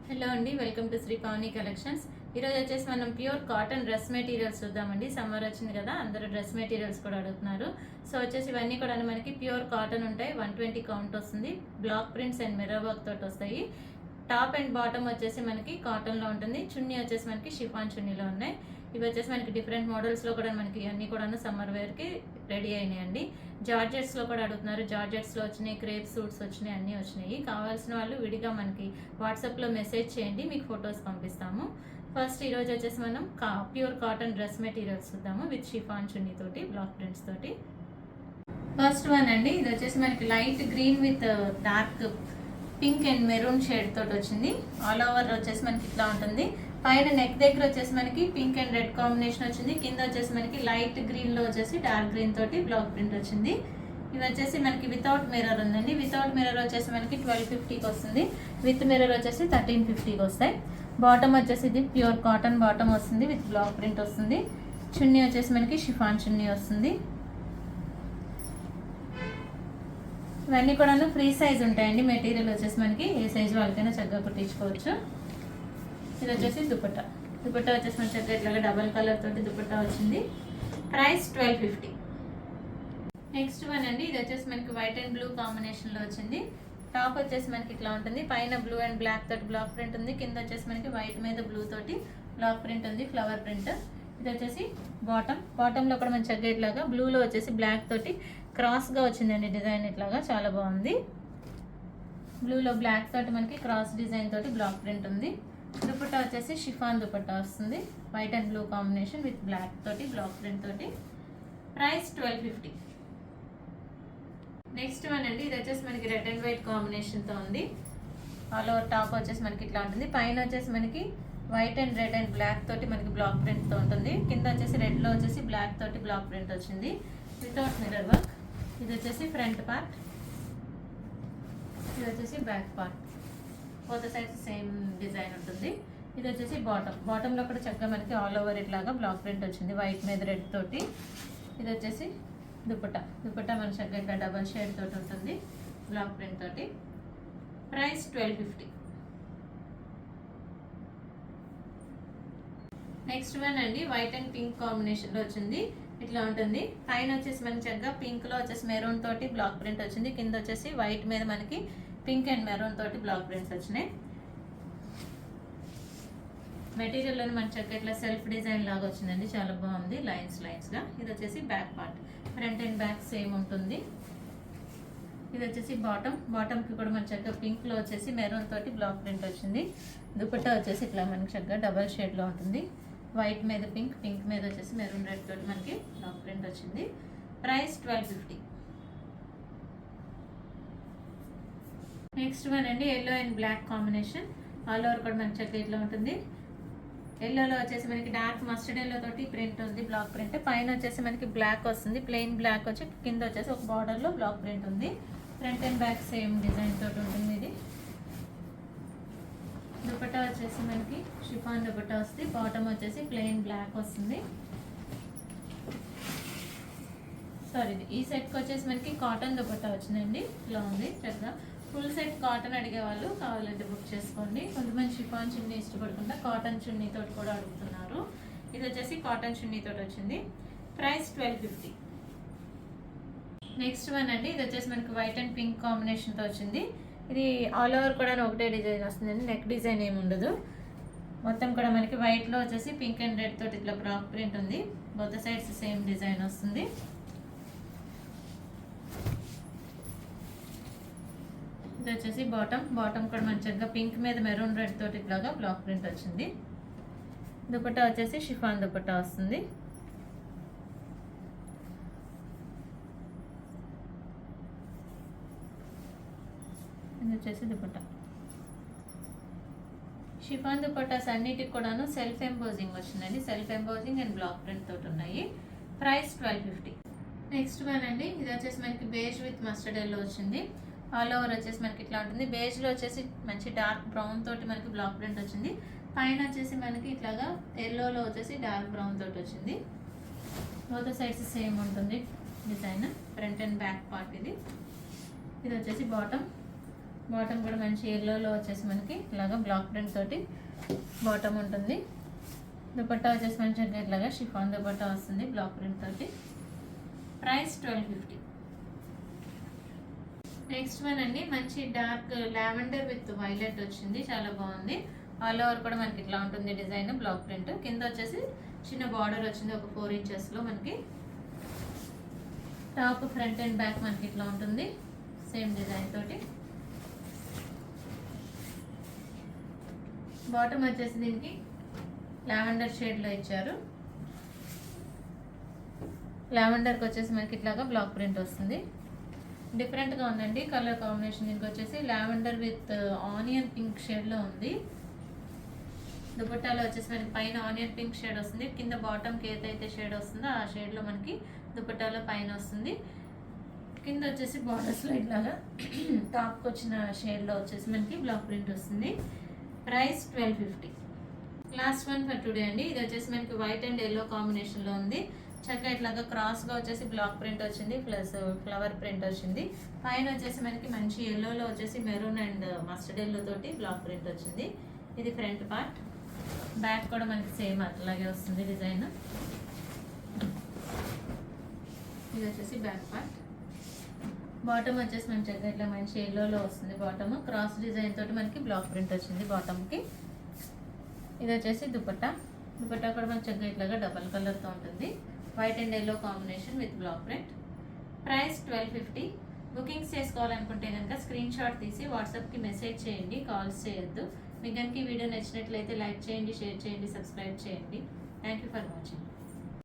Hello అండి, welcome to Shri Pavani collections. ఈరోజు వచ్చేసి మనం ప్యూర్ కాటన్ డ్రెస్ మెటీరియల్స్ చూద్దామండి. సమ్మర్ వచ్చింది కదా, అందరూ డ్రెస్ మెటీరియల్స్ కూడా అడుగుతున్నారు. సో వచ్చేసి ఇవన్నీ కూడా మనకి ప్యూర్ కాటన్ ఉంటాయి. 120 కౌంట్ వస్తుంది. Block prints and mirror work తోటి వస్తాయి. టాప్ అండ్ బాటమ్ వచ్చేసి మనకి కాటన్లో ఉంటుంది. చున్నీ వచ్చేసి మనకి షిఫాన్ చున్నీలో ఉన్నాయి. ఇవి వచ్చేసి మనకి డిఫరెంట్ మోడల్స్లో కూడా మనకి అన్నీ కూడా సమ్మర్ వేర్కి రెడీ అయినాయండి. జార్జెట్స్లో కూడా అడుగుతున్నారు. జార్జెట్స్లో వచ్చినాయి, క్రేప్ సూట్స్ వచ్చినాయి, అన్నీ వచ్చినాయి. కావాల్సిన వాళ్ళు విడిగా మనకి వాట్సాప్లో మెసేజ్ చేయండి, మీకు ఫొటోస్ పంపిస్తాము. ఫస్ట్ ఈరోజు వచ్చేసి మనం ప్యూర్ కాటన్ డ్రెస్ మెటీరియల్స్ చూద్దాము విత్ షిఫాన్ చున్నీ తోటి, బ్లాక్ ప్రింట్స్ తోటి. ఫస్ట్ వన్ అండి, ఇది వచ్చేసి మనకి light green with dark pink and maroon shade తోటి వచ్చింది. ఆల్ ఓవర్ వచ్చేసి మనకి ఇట్లా ఉంటుంది. పైన నెక్ దగ్గర వచ్చేసి మనకి పింక్ అండ్ రెడ్ కాంబినేషన్ వచ్చింది. కింద వచ్చేసి మనకి లైట్ గ్రీన్ లో వచ్చేసి డార్క్ గ్రీన్ తోటి బ్లాక్ ప్రింట్ వచ్చింది. ఇది వచ్చేసి మనకి వితౌట్ మిర్రర్ ఉందండి. వితౌట్ మిర్రర్ వచ్చేసి మనకి 1250కి వస్తుంది. విత్ మిర్రర్ వచ్చేసి 1350కి వస్తాయి. బాటమ్ వచ్చేసి ఇది ప్యూర్ కాటన్ బాటమ్ వస్తుంది విత్ బ్లాక్ ప్రింట్ వస్తుంది. చున్నీ వచ్చేసి మనకి షిఫాన్ చున్నీ వస్తుంది. ఇవన్నీ కూడా ఫ్రీ సైజ్ ఉంటాయండి. మెటీరియల్ వచ్చేసి మనకి ఏ సైజ్ వాళ్ళకైనా చక్కగా కుట్టించుకోవచ్చు. ఇది వచ్చేసి దుపట్టా. దుపట్టా వచ్చేసి మన చక్కగా ఇట్లాగా డబల్ కలర్ తోటి దుపట్టా వచ్చింది. ప్రైస్ 1250. నెక్స్ట్ వన్ అండి, ఇది వచ్చేసి మనకి వైట్ అండ్ బ్లూ కాంబినేషన్లో వచ్చింది. టాప్ వచ్చేసి మనకి ఇట్లా ఉంటుంది. పైన బ్లూ అండ్ బ్లాక్ తోటి బ్లాక్ ప్రింట్ ఉంది. కింద వచ్చేసి మనకి వైట్ మీద బ్లూ తోటి బ్లాక్ ప్రింట్ ఉంది, ఫ్లవర్ ప్రింట్. ఇది వచ్చేసి బాటంలో కూడా మన చక్కగా ఇట్లాగా బ్లూలో వచ్చేసి బ్లాక్ తోటి క్రాస్గా వచ్చిందండి డిజైన్. ఇట్లాగా చాలా బాగుంది. బ్లూలో బ్లాక్ తోటి మనకి క్రాస్ డిజైన్ తోటి బ్లాక్ ప్రింట్ ఉంది. దుపట్టా వచ్చేసి షిఫాన్ దుపట్టా వస్తుంది. White and blue combination with black తోటి బ్లాక్ ప్రింట్ తోటి. ప్రైస్ 1250. నెక్స్ట్ వన్ అండి, ఇది వచ్చేసి మనకి రెడ్ అండ్ వైట్ కాంబినేషన్తో ఉంది. ఆల్ ఓవర్ టాప్ వచ్చేసి మనకి ఇట్లా ఉంటుంది. పైన వచ్చేసి మనకి white and red and black తోటి మనకి బ్లాక్ ప్రింట్తో ఉంటుంది. కింద వచ్చేసి రెడ్లో వచ్చేసి బ్లాక్ తోటి బ్లాక్ ప్రింట్ వచ్చింది వితౌట్ మిర్రర్ వర్క్. ఇది వచ్చేసి ఫ్రంట్ పార్ట్, ఇది వచ్చేసి back part. Both sides same design ఉంటుంది. ఇది వచ్చేసి బాటంలో కూడా చక్కగా మనకి ఆల్ ఓవర్ ఇట్లాగా బ్లాక్ ప్రింట్ వచ్చింది వైట్ మీద రెడ్ తోటి. ఇది వచ్చేసి దుపట్టా మన చక్కగా ఇట్లా డబల్ షేడ్ తోటి ఉంటుంది బ్లాక్ ప్రింట్ తోటి. ప్రైస్ 1250. నెక్స్ట్ వన్ అండి, వైట్ అండ్ పింక్ కాంబినేషన్లో వచ్చింది. ఇట్లా ఉంటుంది. పైన వచ్చేసి మనకి చక్కగా పింక్లో వచ్చేసి మెరూన్ తోటి బ్లాక్ ప్రింట్ వచ్చింది. కింద వచ్చేసి వైట్ మీద మనకి పింక్ అండ్ మెరూన్ తోటి బ్లాక్ ప్రింట్స్ వచ్చినాయి. మెటీరియల్లో మన చక్కగా ఇట్లా సెల్ఫ్ డిజైన్ లాగా వచ్చిందండి, చాలా బాగుంది లైన్స్గా. ఇది వచ్చేసి back part, front and back same ఉంటుంది. ఇది వచ్చేసి బాటమ్కి కూడా మన చక్కగా పింక్లో వచ్చేసి మెరూన్ తోటి బ్లాక్ ప్రింట్ వచ్చింది. దుపట్టా వచ్చేసి ఇట్లా మనకి చక్కగా డబల్ షేడ్లో ఉంటుంది. వైట్ మీద పింక్ మీద వచ్చేసి మెరూన్ రెడ్ తోటి మనకి బ్లాక్ ప్రింట్ వచ్చింది. ప్రైస్ 1250. నెక్స్ట్ వన్ అండి, yellow and black combination. All over కూడా మనకి చక్కగా ఇట్లా ఉంటుంది. ఎల్లోలో వచ్చేసి మనకి డార్క్ మస్టర్డ్ ఎల్లో తోటి ప్రింట్ ఉంది, బ్లాక్ ప్రింట్. పైన వచ్చేసి మనకి బ్లాక్ వస్తుంది, ప్లెయిన్ బ్లాక్ వచ్చి కింద వచ్చేసి ఒక బార్డర్లో బ్లాక్ ప్రింట్ ఉంది. Front and back same design తోటి ఉంటుంది ఇది. దుపట్టా వచ్చేసి మనకి షిఫాన్ దుపట్టా వస్తుంది. బాటమ్ వచ్చేసి ప్లెయిన్ బ్లాక్ వస్తుంది. సారీ, ఈ సెట్కి వచ్చేసి మనకి కాటన్ దుపట్టా వచ్చిందండి. ఇలా ఉంది చక్కగా. ఫుల్ సెట్ కాటన్ అడిగే వాళ్ళు కావాలంటే బుక్ చేసుకోండి. కొంతమంది షిఫాన్ చున్నీ ఇష్టపడకుండా కాటన్ చున్నీ తోటి కూడా అడుగుతున్నారు. ఇది వచ్చేసి కాటన్ చున్నీ తోటి వచ్చింది. ప్రైస్ 1250. నెక్స్ట్ వన్ అండి, ఇది వచ్చేసి మనకి వైట్ అండ్ పింక్ కాంబినేషన్తో వచ్చింది. ఇది ఆల్ ఓవర్ కూడా ఒకటే డిజైన్ వస్తుందండి, నెక్ డిజైన్ ఏమి ఉండదు. మొత్తం కూడా మనకి వైట్లో వచ్చేసి పింక్ అండ్ రెడ్ తోటి ఇట్లా బ్లాక్ ప్రింట్ ఉంది. బోత్ సైడ్స్ సేమ్ డిజైన్ వస్తుంది. ఇది వచ్చేసి బాటమ్ కూడా మంచిగా పింక్ మీద మెరూన్ రెడ్ తోటి ఇట్లాగా బ్లాక్ ప్రింట్ వచ్చింది. దుపట్టా వచ్చేసి షిఫాన్ దుపట్టా వస్తుంది. ఇది వచ్చేసి దుపట్టా. షిఫాన్ దుపట్టాస్ అన్నిటికి కూడాను సెల్ఫ్ ఎంబోజింగ్ వచ్చిందండి. Self embossing and block print తోటి ఉన్నాయి. ప్రైస్ 1250. నెక్స్ట్ వన్ అండి, ఇది వచ్చేసి మనకి బేజ్ విత్ మస్టర్డ్ ఎల్లో వచ్చింది. ఆల్ ఓవర్ వచ్చేసి మనకి ఇట్లా ఉంటుంది. బేజ్లో వచ్చేసి మంచి డార్క్ బ్రౌన్ తోటి మనకి బ్లాక్ ప్రింట్ వచ్చింది. పైన వచ్చేసి మనకి ఇట్లాగా ఎల్లోలో వచ్చేసి డార్క్ బ్రౌన్ తోటి వచ్చింది. బోత్ సైడ్స్ సేమ్ ఉంటుంది design. Front and back part ఇది. ఇది వచ్చేసి బాటమ్ కూడా మంచి ఎల్లోలో వచ్చేసి మనకి ఇలాగా బ్లాక్ ప్రింట్ తోటి బాటమ్ ఉంటుంది. దుపట్టా వచ్చేసి మంచి ఇట్లాగా షిఫాన్ దుపట్టా వస్తుంది బ్లాక్ ప్రింట్ తోటి. ప్రైస్ 1250. నెక్స్ట్ వన్ అండి, మంచి డార్క్ లావెండర్ విత్ వైలెట్ వచ్చింది, చాలా బాగుంది. ఆల్ ఓవర్ కూడా మనకి ఇట్లా ఉంటుంది డిజైన్ బ్లాక్ ప్రింట్. కింద వచ్చేసి చిన్న బార్డర్ వచ్చింది ఒక 4 ఇంచెస్లో మనకి. టాప్ ఫ్రంట్ అండ్ బ్యాక్ మనకి ఇట్లా ఉంటుంది సేమ్ డిజైన్ తోటి. బాటమ్ వచ్చేసి దీనికి లావెండర్ షేడ్లో ఇచ్చారు. లావెండర్కి వచ్చేసి మనకి ఇట్లాగా బ్లాక్ ప్రింట్ వస్తుంది. డిఫరెంట్గా ఉందండి కలర్ కాంబినేషన్. దీనికి వచ్చేసి లావెండర్ విత్ ఆనియన్ పింక్ షేడ్లో ఉంది. దుపట్టాలో వచ్చేసి మనకి పైన ఆనియన్ పింక్ షేడ్ వస్తుంది, కింద బాటమ్కి ఏదైతే షేడ్ వస్తుందో ఆ షేడ్లో మనకి దుపట్టాలో పైన వస్తుంది. కింద వచ్చేసి బార్డర్స్లో ఇట్లాగా టాప్కి వచ్చిన షేడ్లో వచ్చేసి మనకి బ్లాక్ ప్రింట్ వస్తుంది. Price 1250. Last one for today అండి. ఇది వచ్చేసి మనకి వైట్ అండ్ ఎల్లో కాంబినేషన్లో ఉంది. చక్కగా ఇట్లాగా క్రాస్గా వచ్చేసి బ్లాక్ ప్రింట్ వచ్చింది ప్లస్ ఫ్లవర్ ప్రింట్ వచ్చింది. పైన వచ్చేసి మనకి మంచి ఎల్లోలో వచ్చేసి మెరూన్ అండ్ మస్టర్డ్ ఎల్లో తోటి బ్లాక్ ప్రింట్ వచ్చింది. ఇది ఫ్రంట్ పార్ట్. బ్యాక్ కూడా మనకి సేమ్ అట్లాగే వస్తుంది డిజైన్. ఇది వచ్చేసి బ్యాక్ పార్ట్. బాటమ్ వచ్చేసి మన చక్కగా ఇట్లా మంచి ఎల్లోలో వస్తుంది బాటమ్. క్రాస్ డిజైన్ తోటి మనకి బ్లాక్ ప్రింట్ వచ్చింది బాటమ్కి. ఇది వచ్చేసి దుపట్టా. దుపట్టా కూడా మనకి చక్కగా ఇట్లాగా డబల్ కలర్తో ఉంటుంది. White and yellow combination with black print. Price 1250. Bookings చేసుకోవాలనుకుంటే కనుక స్క్రీన్ షాట్ తీసి వాట్సాప్కి మెసేజ్ చేయండి, కాల్స్ చేయొద్దు. మీకు కనుక ఈ వీడియో నచ్చినట్లయితే లైక్ చేయండి, షేర్ చేయండి, సబ్స్క్రైబ్ చేయండి. Thank you for watching.